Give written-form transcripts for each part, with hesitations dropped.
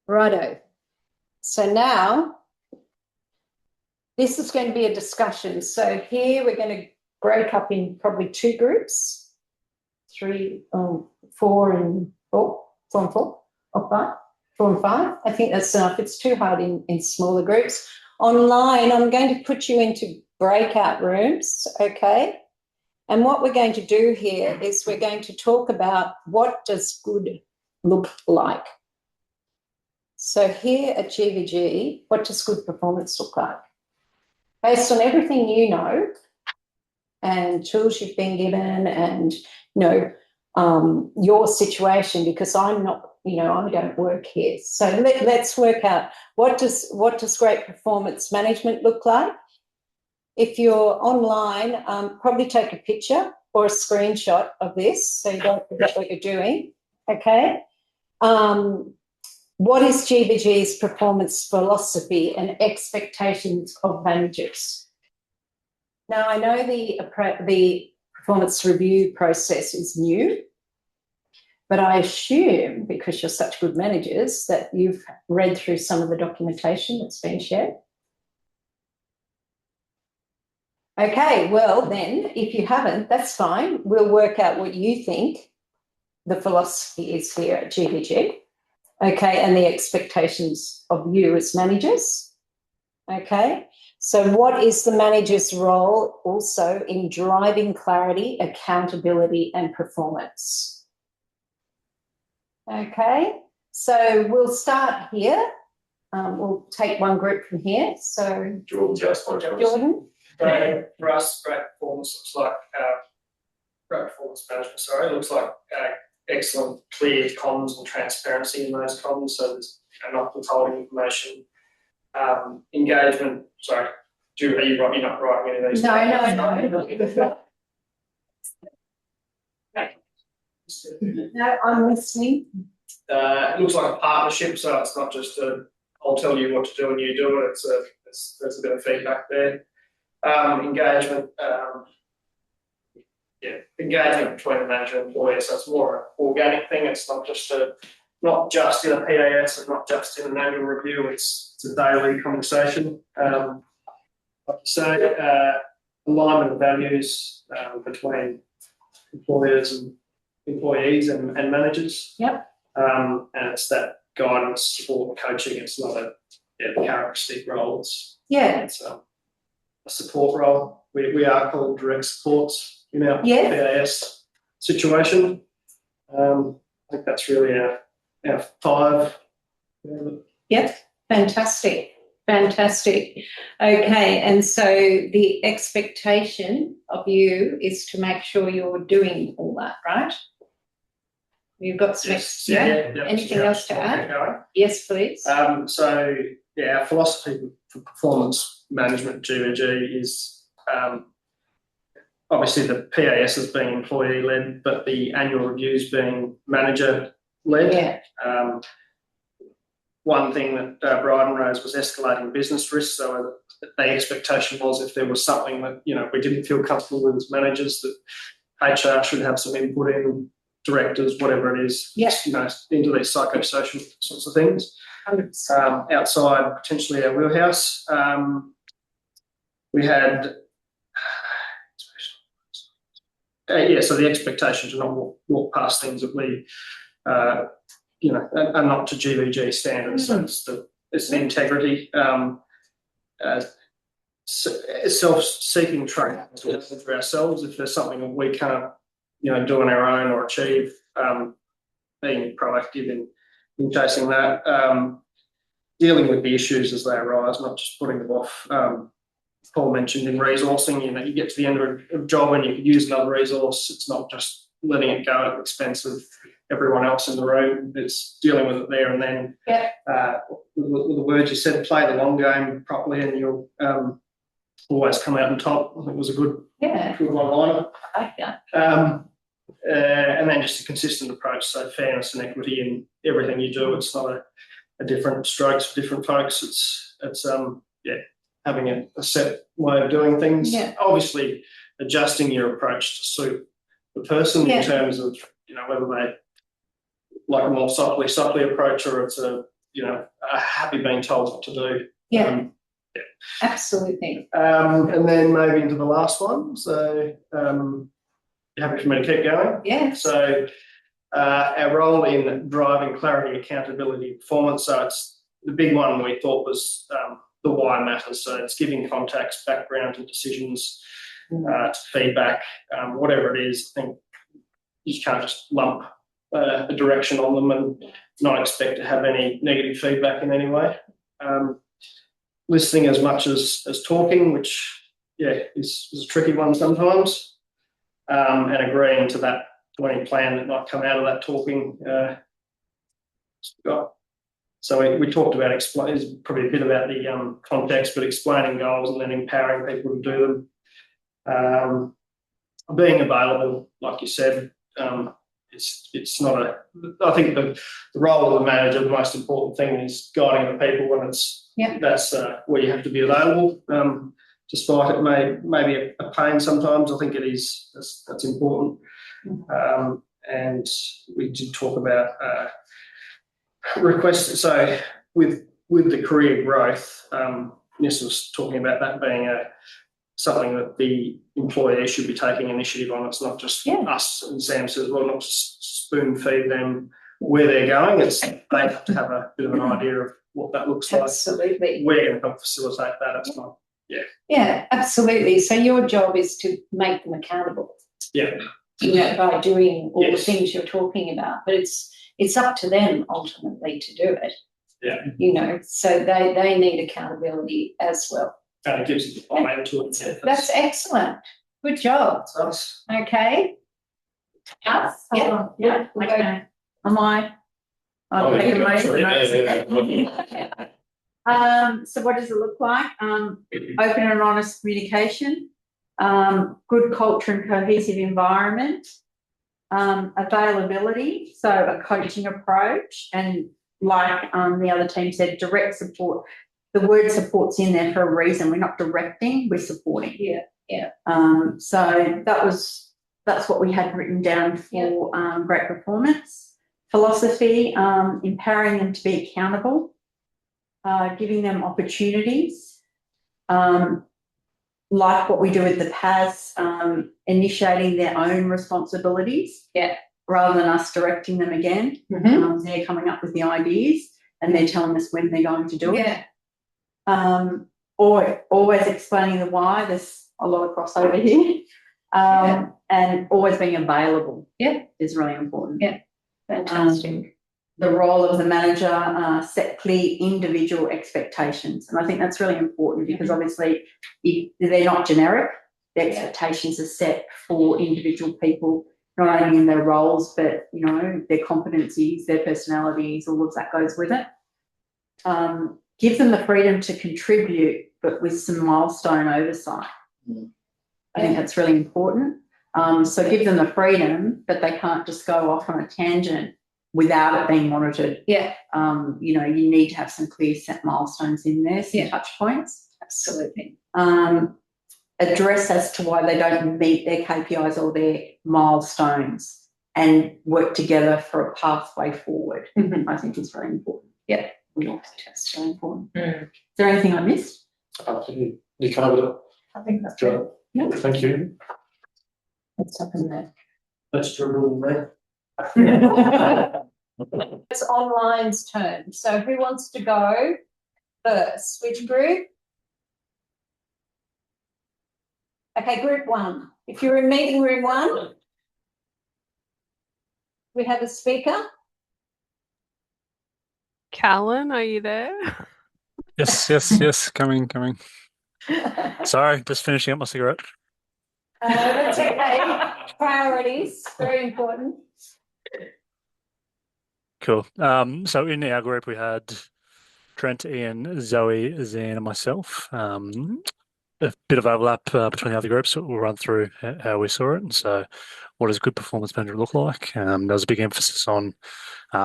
Righto. So now this is going to be a discussion. So here we're going to break up in probably two groups, four and five, or five, 4 and 5. I think that's enough. It's too hard in smaller groups. Online, I'm going to put you into breakout rooms, okay? And what we're going to do here is we're going to talk about what does good look like. So here at GVG, what does good performance look like? Based on everything you know and tools you've been given and, your situation, because I'm not, I don't work here. So let's work out what does great performance management look like? If you're online, probably take a picture or a screenshot of this so you don't forget what you're doing, okay? What is GVG's performance philosophy and expectations of managers? Now, I know the performance review process is new, but I assume, because you're such good managers, that you've read through some of the documentation that's been shared. Okay, well then, if you haven't, that's fine. We'll work out what you think the philosophy is here at GVG, okay, and the expectations of you as managers, okay? So what is the manager's role also in driving clarity, accountability and performance? Okay, so we'll start here. We'll take one group from here. So Jordan. For us, great performance looks like excellent, clear comms and transparency in those comms, so there's not withholding information. Engagement, sorry, you're not writing any of these? No. No, I'm listening. It looks like a partnership, so it's not just I'll tell you what to do and you do it. There's a bit of feedback there. Engagement, engagement between the manager and employee, so it's more an organic thing. It's not just in a PAS and not just in an annual review. It's a daily conversation. Like you say, alignment of values between employers and employees and managers. Yep. And it's that guidance, support, coaching. It's not a characteristic role. It's a support role. We are called direct supports in our PAS situation. I think that's really our 5. Yep, fantastic. Okay, and so the expectation of you is to make sure you're doing all that, right? You've got some anything else to add? Yes, please. Our philosophy for performance management GVG is obviously the PAS is being employee-led, but the annual reviews being manager-led. Yeah. One thing that Bryden raised was escalating business risk. So the expectation was if there was something that we didn't feel comfortable with as managers, that HR should have some input in, directors, whatever it is, into these psychosocial sorts of things. Outside potentially our wheelhouse, we had so the expectation to not walk past things that we are not to GVG standards. So it's the integrity, self-seeking training for ourselves. If there's something that we can't do on our own or achieve, being proactive in chasing that, dealing with the issues as they arise, not just putting them off. Paul mentioned in resourcing, you get to the end of a job and you could use another resource. It's not just letting it go at the expense of everyone else in the room. It's dealing with it there and then. With the words you said, play the long game properly and you'll always come out on top. I think it was a good one-liner. I like that. And then just a consistent approach, so fairness and equity in everything you do. It's not a different strokes for different folks. It's having a set way of doing things. Obviously adjusting your approach to suit the person in terms of whether they like a more softly approach or it's a are happy being told what to do. Yeah. Absolutely. And then moving into the last one. So, you happy for me to keep going? Yeah. So, our role in driving clarity, accountability, performance. So it's the big one we thought was the why matters. So it's giving context, background to decisions, to feedback, whatever it is. I think you can't just lump a direction on them and not expect to have any negative feedback in any way. Listening as much as talking, which is a tricky one sometimes, and agreeing to that any plan that might come out of that talking. So we talked about probably a bit about the context, but explaining goals and then empowering people to do them. Being available, like you said, it's not a. I think the role of the manager, the most important thing is guiding the people, and that's where you have to be available. Despite it may be a pain sometimes, I think it is. That's important. And we did talk about requests. So with the career growth, Ness was talking about that being something that the employee should be taking initiative on. It's not just us, and Sam says, well, not just spoon feed them where they're going. It's they have to have a bit of an idea of what that looks like. Absolutely. We're going to help facilitate that. It's not. Yeah, absolutely. So your job is to make them accountable. Yeah. By doing all the things you're talking about, but it's up to them ultimately to do it. Yeah. So they need accountability as well. And it gives them the buy-in to it. That's excellent. Good job. That's us. Okay. Us? Yeah. Yeah. We'll Okay. go. Am I? I'll Oh, take a yeah, motion. So what does it look like? Open and honest communication, good culture and cohesive environment, availability, so a coaching approach, and like the other team said, direct support. The word support's in there for a reason. We're not directing, we're supporting. Yeah. So that's what we had written down for great performance. Philosophy, empowering them to be accountable. Giving them opportunities, like what we do with the PAS, initiating their own responsibilities, rather than us directing them again. They're coming up with the ideas and they're telling us when they're going to do it. Or always explaining the why. There's a lot of crossover here, and always being available. Is really important. Fantastic. The role of the manager, set clear individual expectations. And I think that's really important because obviously they're not generic. The expectations are set for individual people, not only in their roles, but, their competencies, their personalities, all of that goes with it. Give them the freedom to contribute, but with some milestone oversight. I think that's really important. So give them the freedom, but they can't just go off on a tangent without it being monitored. You need to have some clear set milestones in there, some touch points. Absolutely. Address as to why they don't meet their KPIs or their milestones and work together for a pathway forward. I think it's very important. That's very important. Is there anything I missed? I think you covered it. I think that's Joe. Thank you. What's up in there? That's true, mate. It's online's turn. So who wants to go first? Which group? Okay, group one. If you're in meeting room 1, we have a speaker. Callan, are you there? Yes, coming. Sorry, just finishing up my cigarette. That's okay. Priorities, very important. Cool. So in our group we had Trent, Ian, Zoe, Zan, and myself. A bit of overlap between the other groups, so we'll run through how we saw it. And so, what does a good performance manager look like? There was a big emphasis on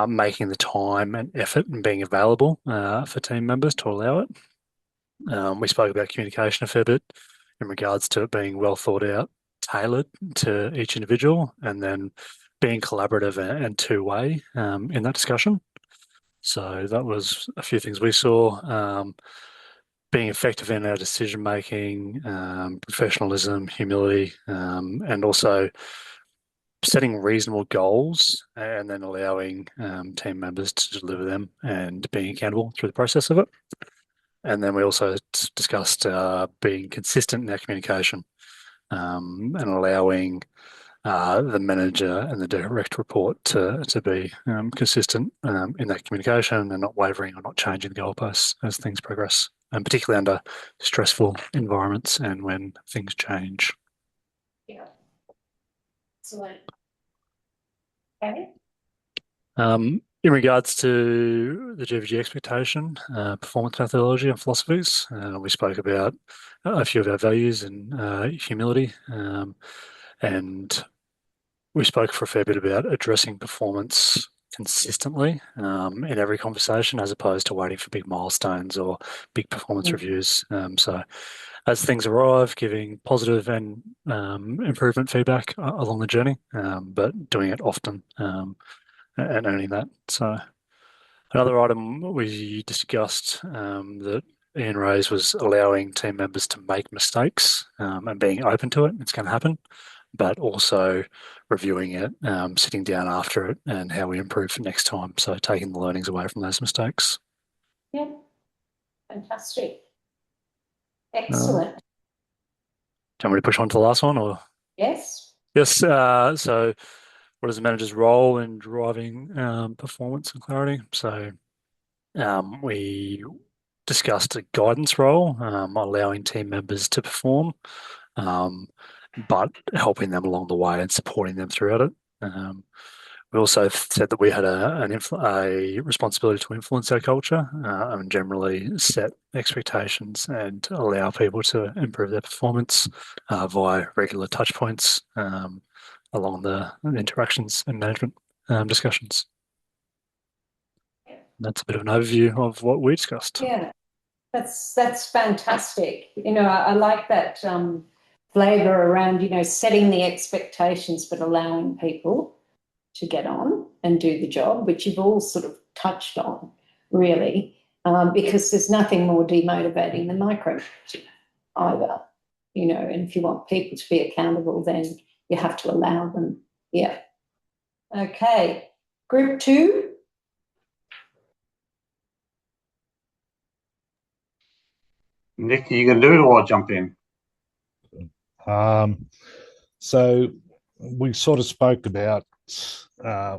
making the time and effort and being available for team members to allow it. We spoke about communication a fair bit in regards to it being well thought out, tailored to each individual, and then being collaborative and two-way in that discussion. So that was a few things we saw. Being effective in our decision making, professionalism, humility, and also setting reasonable goals and then allowing team members to deliver them and being accountable through the process of it. And then we also discussed being consistent in our communication and allowing the manager and the direct report to be consistent in that communication and not wavering or not changing the goalposts as things progress, and particularly under stressful environments and when things change. Yeah. Excellent. Okay. In regards to the GVG expectation, performance methodology and philosophies, we spoke about a few of our values and humility, and we spoke for a fair bit about addressing performance consistently in every conversation, as opposed to waiting for big milestones or big performance reviews. So as things arrive, giving positive and improvement feedback along the journey, but doing it often and owning that. So another item we discussed that Ian raised was allowing team members to make mistakes and being open to it. It's going to happen, but also reviewing it, sitting down after it, and how we improve for next time. So taking the learnings away from those mistakes. Yeah. Fantastic. Excellent. Do you want me to push on to the last one, or? Yes. Yes. So what is the manager's role in driving performance and clarity? So we discussed a guidance role, allowing team members to perform, but helping them along the way and supporting them throughout it. We also said that we had a responsibility to influence our culture and generally set expectations and allow people to improve their performance via regular touch points along the interactions and management discussions. That's a bit of an overview of what we discussed. Yeah, that's fantastic. I like that flavour around, setting the expectations, but allowing people to get on and do the job, which you've all sort of touched on, really, because there's nothing more demotivating than micromanaging either, and if you want people to be accountable, then you have to allow them. Yeah. Okay. Group 2. Nick, are you going to do it or I'll jump in? So we sort of spoke about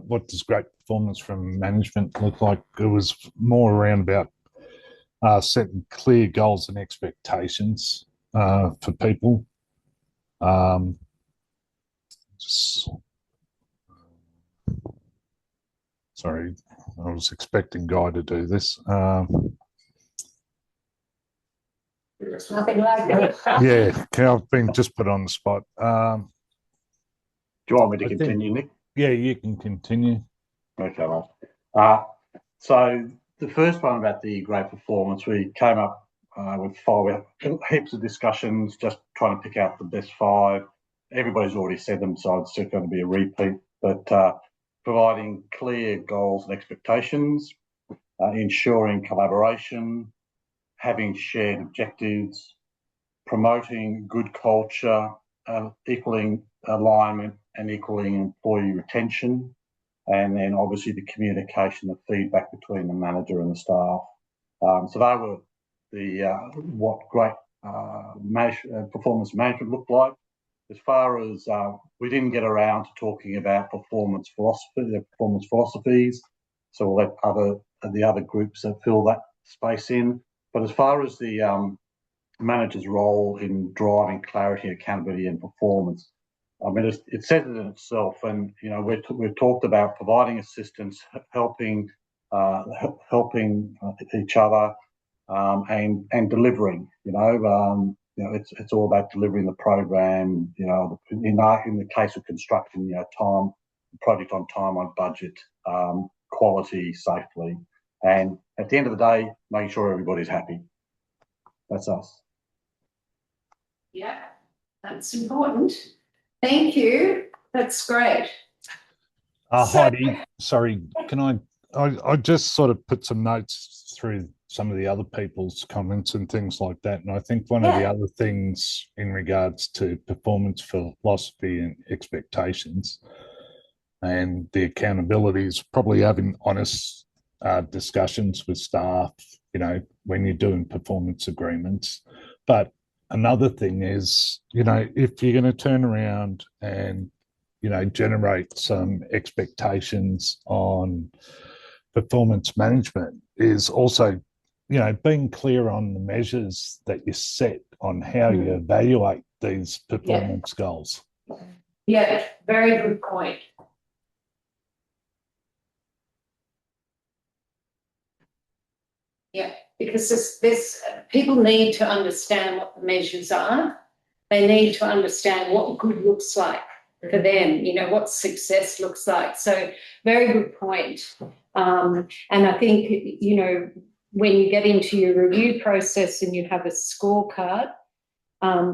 what does great performance from management look like. It was more around about setting clear goals and expectations for people. Sorry, I was expecting Guy to do this. There's nothing like it. Yeah, I've been just put on the spot. Do you want me to continue, Nick? Yeah, you can continue. Okay, well. So the first one about the great performance, we came up with 5 heaps of discussions, just trying to pick out the best 5. Everybody's already said them, so it's just going to be a repeat. But providing clear goals and expectations, ensuring collaboration, having shared objectives, promoting good culture, equaling alignment and equaling employee retention, and then obviously the communication, the feedback between the manager and the staff. So they were the what great performance management looked like. As far as we didn't get around to talking about performance philosophies, so we'll let the other groups fill that space in. But as far as the manager's role in driving clarity, accountability, and performance, I mean, it says it in itself. And we've talked about providing assistance, helping each other, and delivering. It's all about delivering the program. In the case of construction, project on time, on budget, quality, safely. And at the end of the day, making sure everybody's happy. That's us. Yeah, that's important. Thank you. That's great. Heidi, sorry, can I I just sort of put some notes through some of the other people's comments and things like that. And I think one of the other things in regards to performance philosophy and expectations and the accountability is probably having honest discussions with staff, you know, when you're doing performance agreements. But another thing is, you know, if you're going to turn around and, you know, generate some expectations on performance management, is also, you know, being clear on the measures that you set on how you evaluate these performance goals. Yeah, very good point. Yeah, because there's people need to understand what the measures are. They need to understand what good looks like for them, you know, what success looks like. So very good point. And I think, you know, when you get into your review process and you have a scorecard,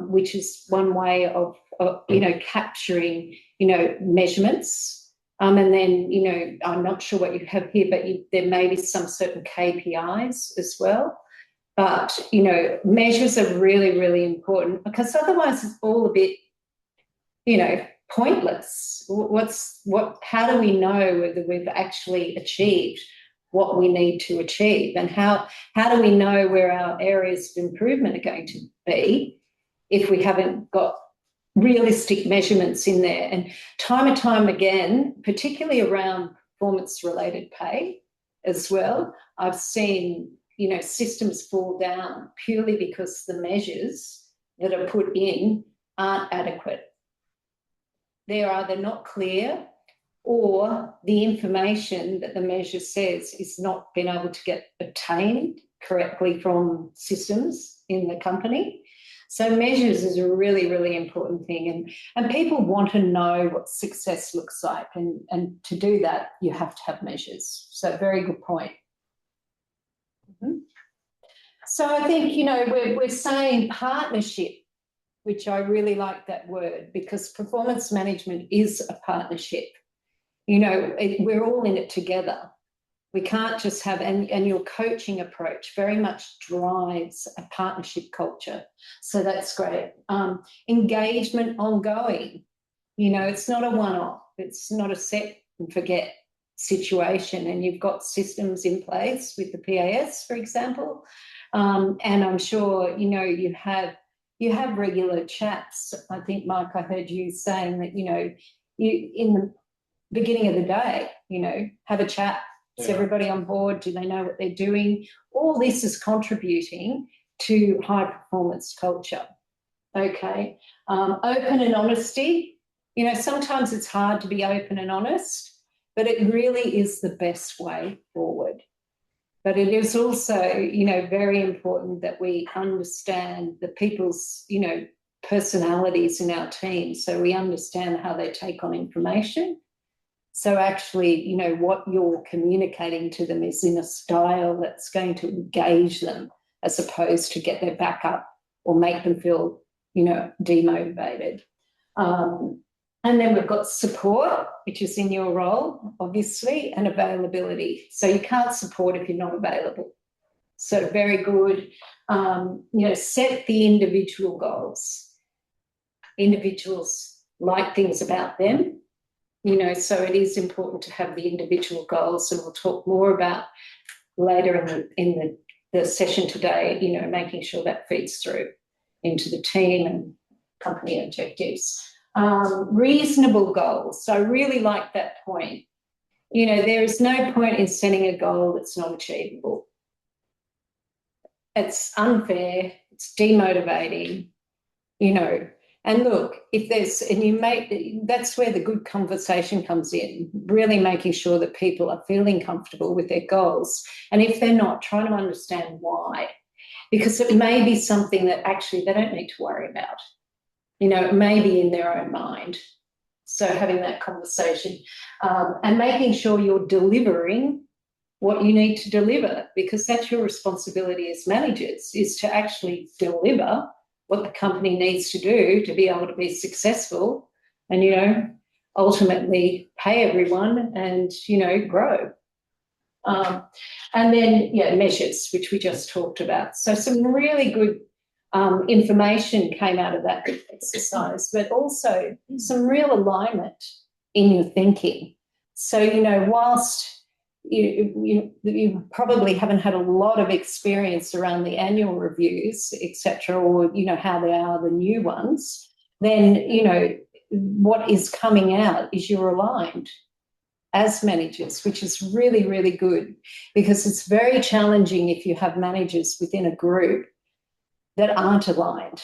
which is one way of you know, capturing, you know, measurements. And then, you know, I'm not sure what you have here, but there may be some certain KPIs as well. But, you know, measures are really, really important, because otherwise it's all a bit, you know, pointless. How do we know whether we've actually achieved what we need to achieve? And how do we know where our areas of improvement are going to be if we haven't got realistic measurements in there? And time again, particularly around performance-related pay as well, I've seen, you know, systems fall down purely because the measures that are put in aren't adequate. They're either not clear, or the information that the measure says is not being able to get obtained correctly from systems in the company. So measures is a really, really important thing. And people want to know what success looks like. And to do that, you have to have measures. So very good point. So I think, you know, we're saying partnership, which I really like that word, because performance management is a partnership. You know, we're all in it together. We can't just have, and your coaching approach very much drives a partnership culture. So that's great. Engagement ongoing. You know, it's not a one-off. It's not a set and forget situation. And you've got systems in place with the PAS, for example. And I'm sure, you know, you have regular chats. I think, Mike, I heard you saying that, you know, you in the beginning of the day, you know, have a chat. Is everybody on board? Do they know what they're doing? All this is contributing to high performance culture. Okay. Open and honesty. You know, sometimes it's hard to be open and honest, but it really is the best way forward. But it is also, you know, very important that we understand the people's, you know, personalities in our team, so we understand how they take on information. So actually, you know, what you're communicating to them is in a style that's going to engage them, as opposed to get their back up or make them feel, you know, demotivated. And then we've got support, which is in your role, obviously, and availability. So you can't support if you're not available. So very good. You know, set the individual goals. Individuals like things about them, you know, so it is important to have the individual goals, and we'll talk more about later in the session today, you know, making sure that feeds through into the team and company objectives. Reasonable goals. So I really like that point. You know, there is no point in setting a goal that's not achievable. It's unfair, it's demotivating, you know. And look, if there's, and you make, that's where the good conversation comes in, really making sure that people are feeling comfortable with their goals. And if they're not, trying to understand why. Because it may be something that actually they don't need to worry about. You know, it may be in their own mind. So having that conversation and making sure you're delivering what you need to deliver, because that's your responsibility as managers, is to actually deliver what the company needs to do to be able to be successful and, you know, ultimately pay everyone and, you know, grow. And then, measures, which we just talked about. So some really good information came out of that exercise, but also some real alignment in your thinking. So, whilst you probably haven't had a lot of experience around the annual reviews, etc., or, how they are the new ones, then, what is coming out is you're aligned as managers, which is really, really good, because it's very challenging if you have managers within a group that aren't aligned.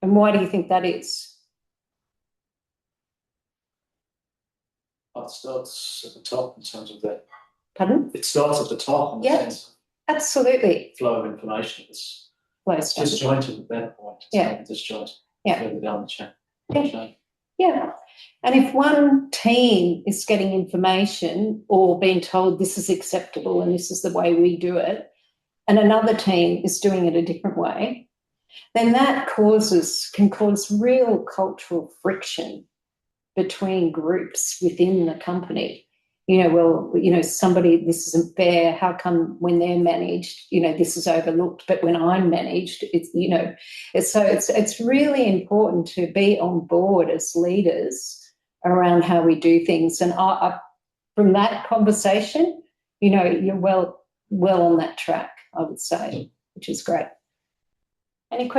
And why do you think that is? It starts at the top in terms of that. Pardon? It starts at the top in the Yeah. sense Absolutely. of flow of information. It's Flow state. disjointed at that point. It's Yeah. not disjointed Yeah. further down the chain. Yeah. Yeah. And if one team is getting information or being told this is acceptable and this is the way we do it, and another team is doing it a different way, then that can cause real cultural friction between groups within the company. Somebody, this isn't fair. How come when they're managed, this is overlooked, but when I'm managed, it's really important to be on board as leaders around how we do things. And from that conversation, you're well on that track, I would say, which is great. Any questions?